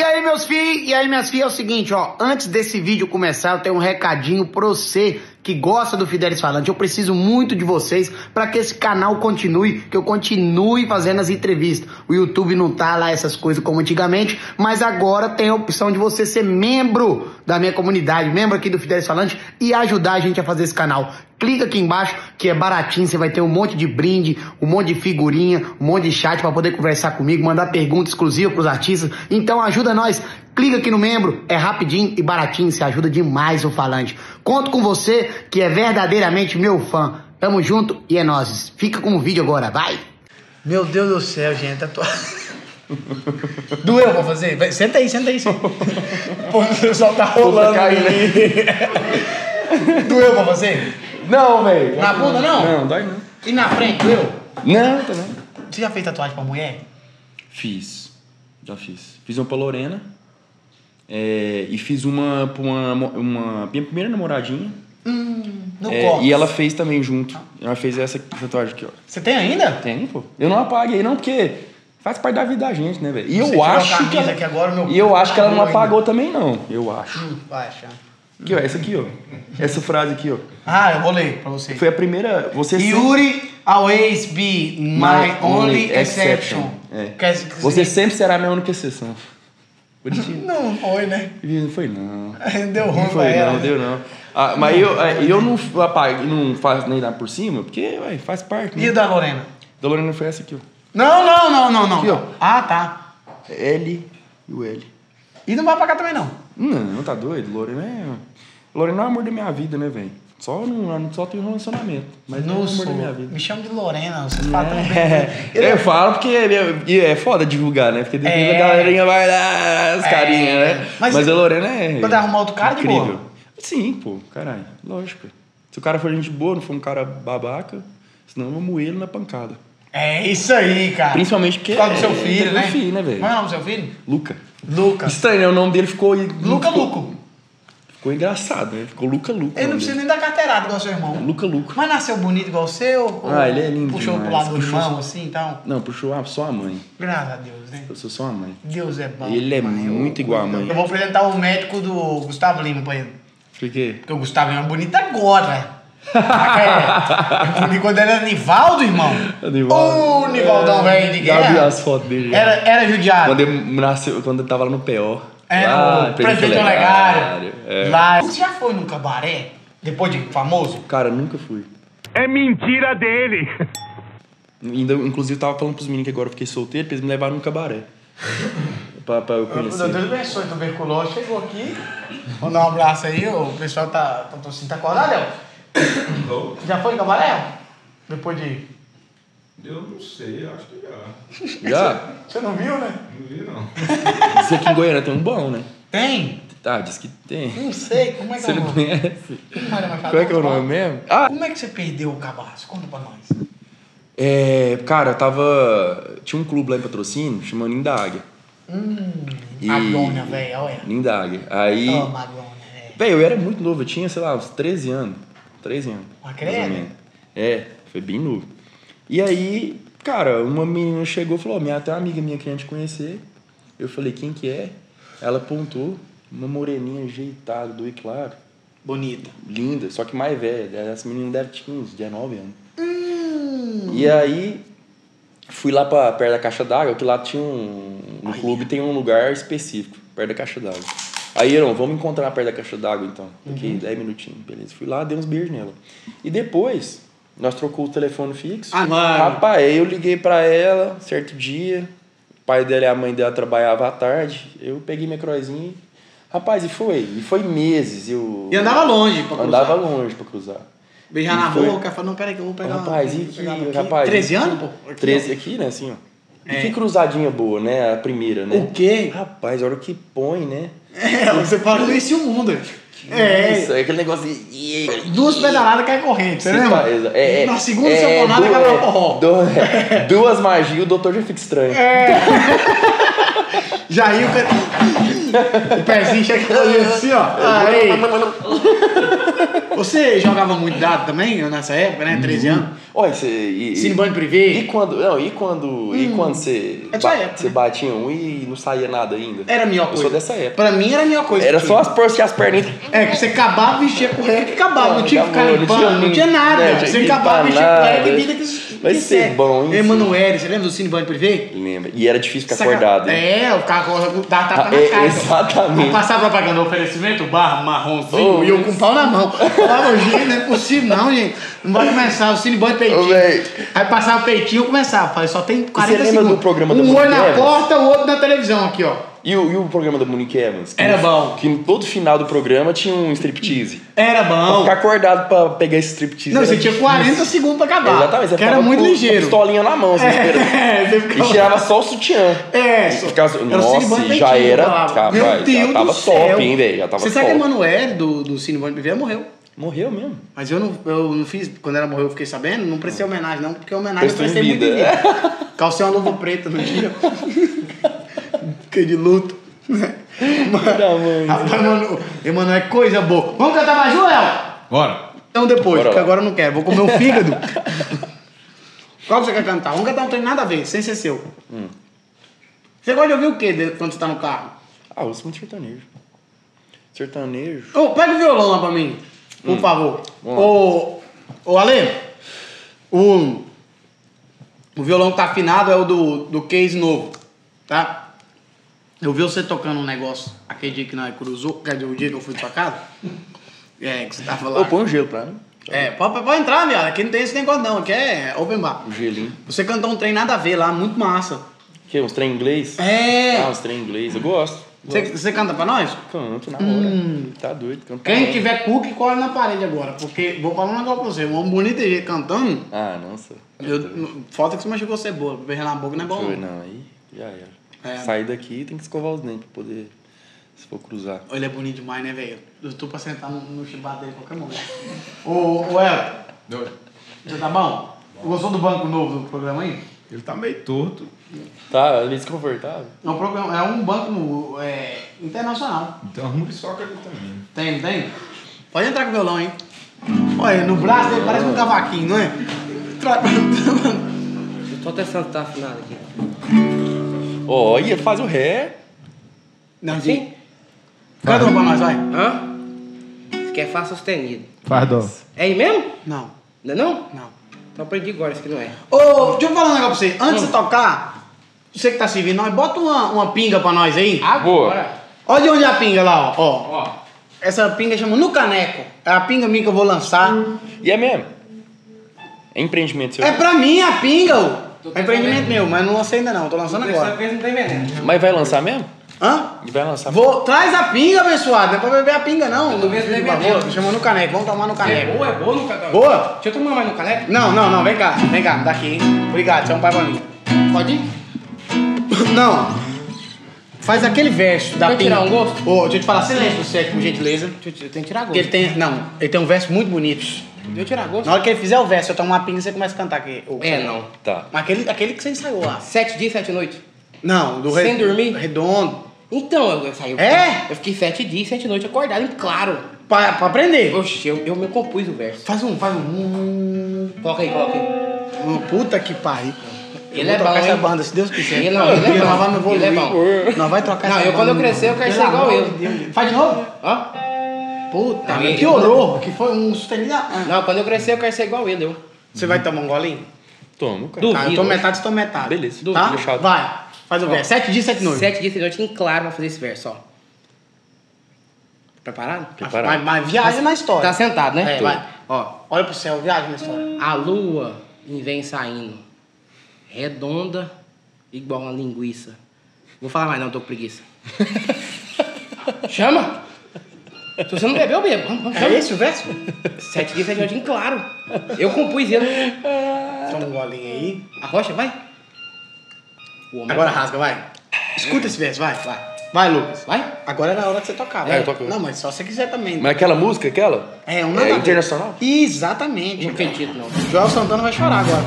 aí, meus filhos? E aí, minhas filhas? É o seguinte, ó. Antes desse vídeo começar, eu tenho um recadinho pra você que gosta do Fidelis Falante. Eu preciso muito de vocês pra que esse canal continue, que eu continue fazendo as entrevistas. O YouTube não tá lá essas coisas como antigamente, mas agora tem a opção de você ser membro da minha comunidade, membro aqui do Fidelis Falante e ajudar a gente a fazer esse canal. Clica aqui embaixo, que é baratinho, você vai ter um monte de brinde, um monte de figurinha, um monte de chat pra poder conversar comigo, mandar pergunta exclusiva pros artistas. Então ajuda nós, clica aqui no membro, é rapidinho e baratinho, você ajuda demais o Falante. Conto com você, que é verdadeiramente meu fã. Tamo junto e é nóis. Fica com o vídeo agora, vai! Meu Deus do céu, gente, Doeu pra fazer? Vai, senta aí. Pô, o pessoal tá rolando aí. Doeu pra você? Não, velho. Na bunda não? Não, dói não. E na frente, doeu? Não, tá não. Você já fez tatuagem pra mulher? Fiz. Já fiz. Fiz uma pra Lorena. E fiz uma pra uma minha primeira namoradinha. No corpo. E ela fez também junto. Ela fez essa tatuagem aqui, ó. Você tem ainda? Tem, pô. Eu não apaguei, não, porque faz parte da vida da gente, né, velho? E Você eu acho que aqui agora, meu eu acho que ela não apagou também, não. Eu acho. Vai achar. Aqui, ó, essa aqui, ó. Essa frase aqui, ó. Ah, eu vou ler pra você. Foi a primeira. Você Yuri always be my only exception. Você sempre será a minha única exceção. Bonitinho. Não foi, né? Não foi, não. Deu ruim Não foi, pra ela. não, deu não. Mas eu não apago, não faço nem dar por cima, porque faz parte. Né? E da Lorena? Da Lorena foi essa aqui, ó. Não. Aqui, ó. Ah, tá. L e o L. E não vai apagar também, não? Não, tá doido? Lorena é o amor da minha vida, né, velho? Só tenho um relacionamento. Mas não é o amor da minha vida. Me chama de Lorena, você fala tão bem. Eu falo porque é foda divulgar, né? Porque depois a galerinha vai dar as carinhas, né? Mas a Lorena é. Quando arrumar outro cara, incrível. De boa? Sim, pô, caralho. Lógico. Se o cara for gente boa, não for um cara babaca, senão eu vou moer ele na pancada. É isso aí, cara. Principalmente porque. Por causa do seu filho, né? Meu filho, né, velho? Qual é o nome do seu filho? Luca. Estranho, né? O nome dele ficou. Luco. Ficou engraçado, né? Ficou Luca. Ele não precisa nem dar carteirada igual seu irmão. Luca. Mas nasceu bonito igual o seu? Ele é lindo. Puxou demais. pro lado do irmão, assim, então? Não, puxou só a mãe. Graças a Deus, né? Eu sou só a mãe. Deus é bom. Ele é muito igual a mãe. Eu vou apresentar o médico do Gustavo Lima pra ele. Por quê? Porque o Gustavo Lima é bonito agora. É bonito quando ele era Nivaldo, irmão. O Nivaldão velho de guerra. Já vi as fotos dele. Era judiado. Quando ele tava lá no P.O. Era o presidente Olegário. Lá. Você Você já foi num cabaré? Depois de famoso? Cara, nunca fui. É mentira dele! Inclusive, eu tava falando pros meninos que agora eu fiquei solteiro, pra eles me levaram num cabaré. pra eu conhecer. O doutor pensou em tuberculose, chegou aqui. Vou dar um abraço aí, o pessoal tá tossindo. Tá acordado, Léo? Já foi em cabaré? Depois de... Eu não sei, acho que já. Já? Você não viu, né? Não vi, não. Diz aqui em Goiânia tem um bom, né? Tem? Tá, diz que tem. Não sei, como é que Você é o não nome? conhece? Qual Qual é que é o nome mesmo? Como é que você perdeu o cabaço? Conta pra nós. Cara, tinha um clube lá em Patrocínio, chamado Ninho da Águia. Madonna, velho, olha. Ninho da Águia. Aí... Madonna, velho. Velho, eu era muito novo, eu tinha, sei lá, uns 13 anos. 13 anos. Ah, credo? Foi bem novo. E aí, cara, uma menina chegou e falou, tem uma amiga minha que a gente conhecer. Eu falei, quem que é? Ela apontou, uma moreninha ajeitada, do claro. Bonita. Linda, só que mais velha. Essa menina deve ter uns 19 anos. E aí, fui lá perto da caixa d'água, que lá tinha no clube tem um lugar específico, perto da caixa d'água. Aí, Heron, vamos encontrar perto da caixa d'água, então. Daqui 10 minutinhos, beleza. Fui lá, dei uns beijos nela. E depois, nós trocamos o telefone fixo. Mano. Rapaz, eu liguei pra ela, certo dia. O pai dela e a mãe dela trabalhavam à tarde. Eu peguei minha croizinha. Rapaz, e foi meses. E andava longe pra cruzar. Andava longe pra cruzar. Beijar na boca, falou, não, peraí que eu vou pegar rapaz, uma... e que, rapaz... 13 anos, pô? 13 aqui, né, assim, ó. E que cruzadinha boa, né, a primeira, né? O quê? Rapaz, a hora que põe, né? Você fala, conheci o mundo. Isso, é aquele negócio de... Duas pedaladas cai corrente, você lembra? Na segunda semana cai na forró. 2 magias, o doutor já fica estranho. Já ia o pezinho chega assim, ó. Aí. Você jogava muito dado também nessa época, né? 13 anos? Olha, Cineband privê? E quando você, É sua época, você né? batia um e não saía nada ainda? Era a melhor coisa. Eu sou dessa época. Pra mim era a melhor coisa. Era só as perninhas. É, que você acabava, vestia com o rec e acabava. Não tinha que ficar limpando, não tinha nada. Não tinha Você que acabava, limpar vestia com o rec nada. e vida que Vai ser bom, hein? Emanuele, você lembra do Cineband privê? Lembra? E era difícil ficar acordado, hein? É, o carro dava tapa na cara. Exatamente. Passava propaganda, oferecimento, barra, marronzinho, Oh, e eu com o pau na mão. Falava, gente, não é possível não, gente. Não vai começar, o Cineband peitinho. Ô, véi. Aí passava o peitinho, eu começava. Falei, só tem 40 lembra segundos. do programa da um olho na Monique Evans? porta, o outro na televisão aqui, ó. E o programa da Monique Evans? Era bom. Que no todo final do programa tinha um striptease. Era Pra bom. ficar acordado pra pegar esse striptease. Não, era você tinha 40 segundos pra acabar. Exatamente, você que era ficava muito com ligeiro. a pistolinha na mão, assim, esperando. Você E ficava... tirava só o sutiã. É, E ficava... era o Nossa, Cineband já peitinho, era. eu falava. Rapaz, Meu já Deus tava do céu. top, hein, velho? Já tava Você top. sabe que a Emanuele do Cineband PV morreu? Morreu mesmo. Mas eu não fiz, quando ela morreu eu fiquei sabendo, não prestei homenagem não, porque homenagem eu Prestou prestei em muito em vida. vida. Calcei uma luva preta no dia. Fiquei de luto. Rapaz, mano, Emanuel, é coisa boa. Vamos cantar mais, Joel? Bora. Então depois, Bora porque lá. agora eu não quero, vou comer o fígado. Qual que você quer cantar? Vamos cantar um trem nada a ver, sem ser seu. Você gosta de ouvir o que quando você tá no carro? Ah, eu ouço muito sertanejo. Sertanejo. Ô, pega o violão lá pra mim, por favor. Ô, Ale, o violão que tá afinado é o do case novo, tá? Eu vi você tocando um negócio aquele dia que nós cruzou, quer dizer, o dia que eu fui pra casa. É, que você tava lá. Ô, põe um gelo pra mim. É, pode entrar, viado. Aqui não tem esse negócio não, aqui é open bar. Um gelinho. Você cantou um trem nada a ver lá, muito massa. Que? Uns trem inglês? É. Ah, uns trem inglês. Eu gosto. Você canta pra nós? Canto na hora. Tá doido. Canto na Quem hora. tiver cookie, cola na parede agora. Porque vou falar um negócio pra você. Um homem bonito aí cantando. Ah, nossa. Falta que você machucou cebola. Beijar na boca não é bom. Foi, Não. não, aí já era. É. Sair daqui tem que escovar os dentes pra poder, se for cruzar. Ele é bonito demais, né, velho? Eu tô pra sentar no chibata dele a qualquer momento. Ô, Elton, Dois. você tá bom? Gostou do banco novo do programa aí? Ele tá meio torto. Tá, meio desconfortável. É um, programa, é um banco internacional. Então arruma de soca ali também. Tem, não tem? Pode entrar com o violão, hein? Olha, no braço dele parece um cavaquinho, não é? Eu tô testando se tá afinado aqui. Olha, faz o ré. Não, Assim? canta uma pra nós, vai. Hã? Isso aqui é Fá sustenido. Faz dó. É aí mesmo? Não, Não é não? não. Então aprendi agora, isso aqui não é. Ô, deixa eu falar um negócio pra você. Antes de você tocar, você que tá servindo nós, bota uma pinga pra nós aí. Agora. Olha de onde é a pinga lá, ó. Ó. Essa pinga chama No Caneco. É a pinga minha que eu vou lançar. E é mesmo. É empreendimento seu. É pra mim a pinga, ô. Tô É empreendimento sabendo. meu, mas não lancei ainda não. Tô lançando Dessa agora. vez não tem veneno. Mas vai lançar mesmo? Hã? E vai lançar Traz a pinga, abençoado. Não é pra beber a pinga, não. Eu tô vendo Filho de que tem favor. veneno. Chama No Caneco. Vamos tomar no É caneco. boa no caneco. Boa? Deixa eu tomar mais no caneco. Não. Vem cá, me dá aqui, hein? Obrigado, você é um pai pra mim. Pode ir? Não. Faz aquele verso da Quer pinga. tirar um gosto? Ô, deixa eu te falar, silêncio, você, por gentileza. Eu tenho que tirar Porque gosto. ele tem um verso muito bonito. Deixa eu tirar gosto. Na hora que ele fizer o verso, eu tomo uma pinga e você começa a cantar aqui. É, não. Tá. Mas aquele que você ensaiou lá. 7 dias, 7 noites. Não, do Sem dormir? Redondo. Então, eu saí. É? Eu fiquei 7 dias, 7 noites acordado, em claro. Pra aprender. Oxe, eu me compus o verso. Faz um. Coloca aí, coloca aí. Puta que pariu. Ele Eu é vou trocar bom, essa hein? banda, se Deus quiser. Ele não, ele é Nós bom. vamos evoluir. Ele é bom. Nós vai trocar Não, essa eu quando eu banda. crescer, eu quero ser Pelo igual amor ele. de Deus. Faz de novo? Ó. Puta, Não, ele- piorou. Que foi um sustenido. Não, quando eu crescer, eu quero ser igual ele. Você vai tomar um golinho? Toma, cara. Duvido. Tá, eu tô metade, você toma metade. Beleza. Tá? Fechado. Vai. Faz o verso. 7 dias, 7 noites. 7 dias, 7 noites, em claro, pra fazer esse verso, ó. Preparado? Preparado. Mas viaja na história. Tá sentado, né? É, vai. Ó. Olha pro céu, viaja na história. A lua vem saindo, redonda, igual uma linguiça. Vou falar mais não, tô com preguiça. Chama! Se você não bebeu, eu bebo. Vamos, É chama. esse o verso? 7 dias, 7 noites, em claro. Eu compus ele. Toma um golinho aí. A rocha, vai. O homem Agora rasga, vai. Escuta esse verso, vai. Vai, Lucas. Vai. Agora era a hora de você tocar. É, vai. eu toco. Não, mas só se você quiser também. Mas aquela música, aquela? É, um nada a ver. internacional? Exatamente. Não acredito, não. Joel Santana vai chorar agora.